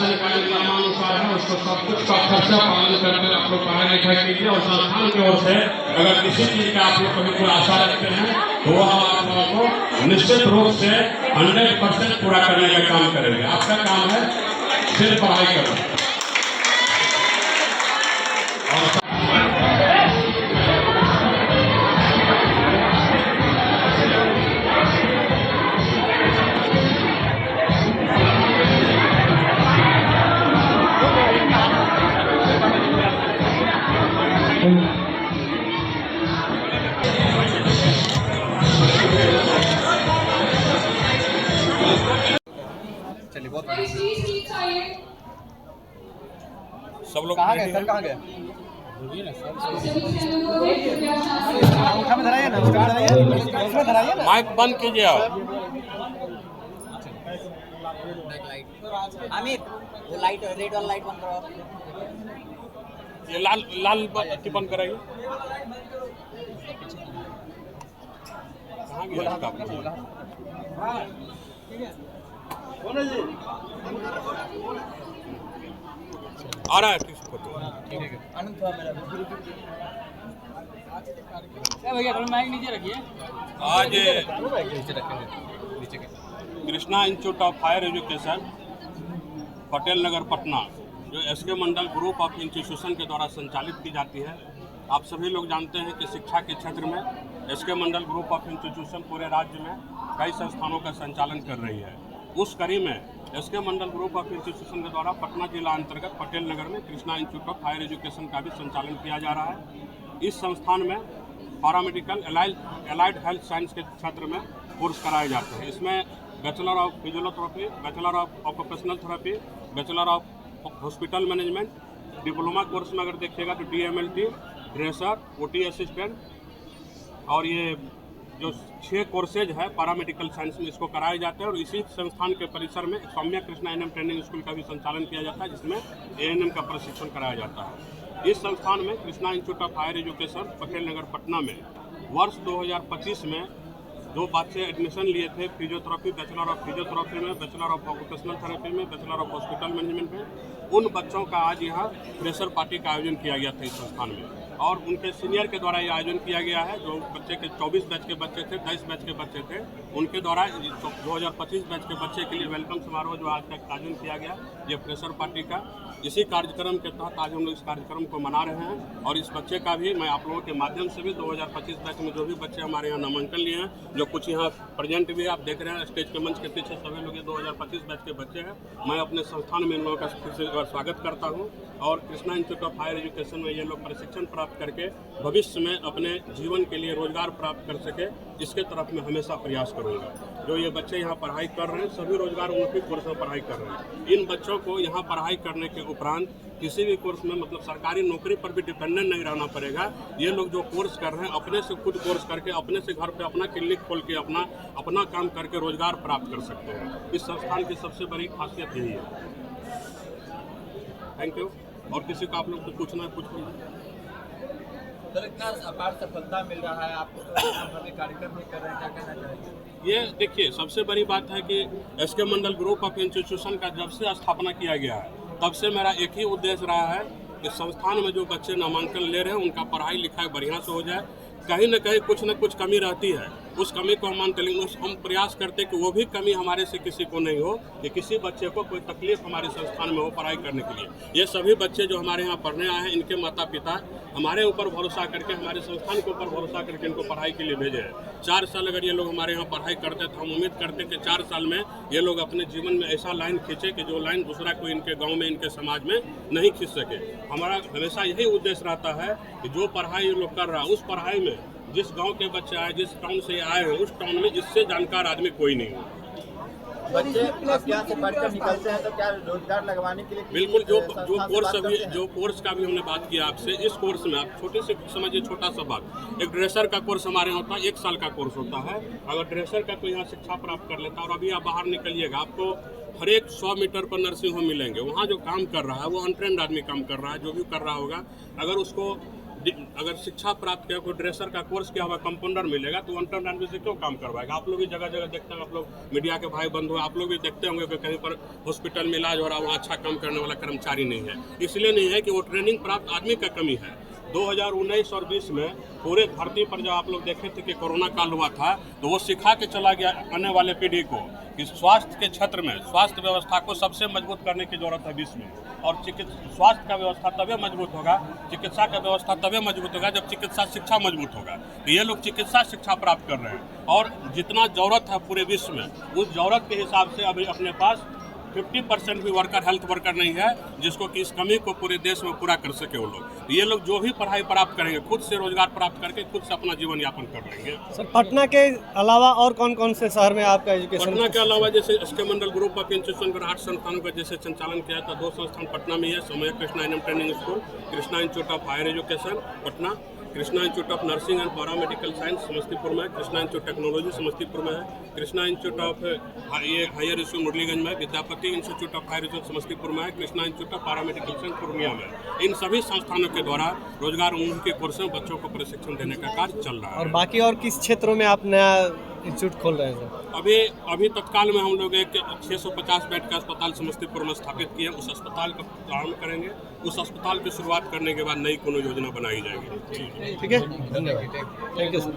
शासन का जो नियमानुसार है उसको सब कुछ का खर्चा पालन करके आप लोग पढ़ाई लिखाई कीजिए। और संस्थान की ओर से अगर किसी चीज का आप लोग कभी कोई आशा रखते हैं तो वो हम आप लोगों को निश्चित रूप से 100% पूरा करने का काम करेंगे। आपका काम है सिर्फ पढ़ाई करना। चलिए बहुत सब लोग कहाँ गए सर, कहाँ गए? माइक बंद कीजिए आप। आमिर वो लाइट रेड वाला लाइट बंद करो। ये लाल बत्ती बंद कराइए। कहाँ गया इसका? आ रहा है किस फोटो? भैया थोड़ा माइक नीचे रखिए। आज Krishna institute of higher education Patel Nagar Patna जो S K Mandal group of institution के द्वारा संचालित की जाती है। आप सभी लोग जानते हैं कि शिक्षा के क्षेत्र में S K Mandal group of institution पूरे राज्य में कई संस्थानों का संचालन कर रही है। उस कड़ी में S K Mandal group of institution के द्वारा पटना जिला अंतर्गत पटेल नगर में Krishna institute of higher education का भी संचालन किया जा रहा है। इस संस्थान में पैरामेडिकल एलाइड हेल्थ साइंस के क्षेत्र में कोर्स कराए जाते हैं। इसमें bachelor of physiotherapy, bachelor of occupational therapy, bachelor of hospital management, diploma course में अगर देखिएगा तो DMLT, ड्रेसर, OT असिस्टेंट और ये जो 6 कोर्सेज है पैरामेडिकल साइंस में इसको कराए जाते हैं। और इसी संस्थान के परिसर में Saumya Krishna A&M training school का भी संचालन किया जाता है जिसमें ANM का प्रशिक्षण कराया जाता है। इस संस्थान में Krishna institute of higher education Patel Nagar Patna में वर्ष 2025 में जो बच्चे एडमिशन लिए थे फिजियोथेरेपी, बैचलर ऑफ फिजियोथेरेपी में, बैचलर ऑफ ऑक्यूपेशनल थेरेपी में, बैचलर ऑफ हॉस्पिटल मैनेजमेंट में, उन बच्चों का आज यहाँ फ्रेशर पार्टी का आयोजन किया गया था इस संस्थान में। और उनके सीनियर के द्वारा ये आयोजन किया गया है। जो बच्चे के 24 बैच के बच्चे थे, 23 बैच के बच्चे थे, उनके द्वारा 2025 बैच के बच्चे के लिए वेलकम समारोह जो आज तक आयोजन किया गया ये फ्रेशर पार्टी का। इसी कार्यक्रम के तहत आज हम लोग इस कार्यक्रम को मना रहे हैं। और इस बच्चे का भी मैं आप लोगों के माध्यम से भी 2025 बैच में जो भी बच्चे हमारे यहाँ नामांकन लिए हैं, जो कुछ यहाँ प्रेजेंट भी आप देख रहे हैं स्टेज के मंच के पीछे सभी लोग ये 2025 बैच के बच्चे हैं। मैं अपने संस्थान में इन लोगों का फिर से स्वागत करता हूँ। और Krishna institute of higher education में ये लोग प्रशिक्षण प्राप्त करके भविष्य में अपने जीवन के लिए रोजगार प्राप्त कर सके, इसके तरफ मैं हमेशा प्रयास करूँगा। जो ये बच्चे यहाँ पढ़ाई कर रहे हैं सभी रोजगार उनकी कोर्स में पढ़ाई कर रहे हैं। इन बच्चों को यहाँ पढ़ाई करने के उपरांत किसी भी कोर्स में मतलब सरकारी नौकरी पर भी डिपेंडेंट नहीं रहना पड़ेगा। ये लोग जो कोर्स कर रहे हैं अपने से खुद कोर्स करके अपने से घर पे अपना क्लिनिक खोल के अपना काम करके रोजगार प्राप्त कर सकते हैं। इस संस्थान की सबसे बड़ी खासियत यही है। Thank you. और किसी को आप लोग को पूछना है पूछ लीजिए। सर इतना अपार सफलता मिल रहा है आपको, तो कार्यक्रम भी कर रहे हैं, क्या कहना चाहिए? ये देखिए सबसे बड़ी बात है कि S K Mandal group of institution का जब से स्थापना किया गया है तब से मेरा एक ही उद्देश्य रहा है कि संस्थान में जो बच्चे नामांकन ले रहे हैं उनका पढ़ाई लिखाई बढ़िया से हो जाए। कहीं न कहीं कुछ न कुछ कमी रहती है, उस कमी को हम मानते लेंगे। हम प्रयास करते कि वो भी कमी हमारे से किसी को नहीं हो, कि किसी बच्चे को कोई तकलीफ हमारे संस्थान में हो पढ़ाई करने के लिए। ये सभी बच्चे जो हमारे यहाँ पढ़ने आए हैं इनके माता पिता हमारे ऊपर भरोसा करके, हमारे संस्थान के ऊपर भरोसा करके इनको पढ़ाई के लिए भेजे हैं। 4 साल अगर ये लोग हमारे यहाँ पढ़ाई करते तो हम उम्मीद करते कि 4 साल में ये लोग अपने जीवन में ऐसा लाइन खींचे कि जो लाइन दूसरा कोई इनके गाँव में, इनके समाज में नहीं खींच सके। हमारा हमेशा यही उद्देश्य रहता है कि जो पढ़ाई ये लोग कर रहा है उस पढ़ाई में जिस गांव के बच्चे आए, जिस टाउन से आए हैं, उस टाउन में इससे जानकार आदमी कोई नहीं हो। बच्चे यहाँ से पढ़कर निकलते हैं तो क्या रोजगार लगवाने के लिए बिल्कुल जो कोर्स का भी हमने बात किया आपसे, इस कोर्स में आप छोटे से समझिए, छोटा सा बात, एक ड्रेसर का कोर्स हमारे यहाँ होता है, 1 साल का कोर्स होता है। अगर ड्रेसर का कोई यहाँ शिक्षा प्राप्त कर लेता है और अभी आप बाहर निकलिएगा आपको हर एक 100 मीटर पर नर्सिंग होम मिलेंगे। वहाँ जो काम कर रहा है वो अनट्रेंड आदमी काम कर रहा है, जो भी कर रहा होगा अगर उसको अगर शिक्षा प्राप्त किया, कोई ड्रेसर का कोर्स किया हुआ कंपाउंडर मिलेगा तो 199 से क्यों काम करवाएगा? आप लोग भी जगह जगह देखते हैं, आप लोग मीडिया के भाई बंधु, आप लोग भी देखते होंगे कि कहीं पर हॉस्पिटल में इलाज हो रहा है, वहाँ अच्छा काम करने वाला कर्मचारी नहीं है। इसलिए नहीं है कि वो ट्रेनिंग प्राप्त आदमी का कमी है। 2019 और 20 में पूरे धरती पर जब आप लोग देखे थे कि कोरोना काल हुआ था, तो वो सिखा के चला गया आने वाले पीढ़ी को कि स्वास्थ्य के क्षेत्र में स्वास्थ्य व्यवस्था को सबसे मजबूत करने की जरूरत है विश्व में। और स्वास्थ्य का व्यवस्था तभी मजबूत होगा, चिकित्सा का व्यवस्था तभी मजबूत होगा जब चिकित्सा शिक्षा मजबूत होगा। तो ये लोग चिकित्सा शिक्षा प्राप्त कर रहे हैं और जितना जरूरत है पूरे विश्व में, उस जरूरत के हिसाब से अभी अपने पास 50% भी वर्कर हेल्थ वर्कर नहीं है जिसको कि इस कमी को पूरे देश में पूरा कर सके वो लोग। ये लोग जो भी पढ़ाई प्राप्त करेंगे खुद से रोजगार प्राप्त करके खुद से अपना जीवन यापन कर लेंगे। सर, पटना के अलावा और कौन कौन से शहर में आपका एजुकेशन? पटना के अलावा जैसे S K Mandal group of institution पर 8 संस्थानों का जैसे संचालन किया था, 2 संस्थान पटना में है। समय Krishna NM training school, Krishna institute of higher education Patna, Krishna institute of nursing and paramedical science Samastipur में, कृष्णा इंस्टीट्यूट टेक्नोलॉजी समस्तीपुर में है, Krishna institute of higher school Muraliganj में, Vidyapati institute of higher education Samastipur में है, Krishna institute of paramedical science Purnia में। इन सभी संस्थानों के द्वारा रोजगार उन्मुखी के कोर्स में बच्चों को प्रशिक्षण देने का कार्य चल रहा है। और बाकी और किस क्षेत्रों में आप नया इंस्टीट्यूट खोल रहे हैं सर? अभी तत्काल में हम लोग एक 650 बेड का अस्पताल समस्तीपुर में स्थापित किए, उस अस्पताल का प्रारंभ करेंगे। उस अस्पताल की शुरुआत करने के बाद नई कोनो योजना बनाई जाएगी। ठीक है, धन्यवाद, थैंक यू सर।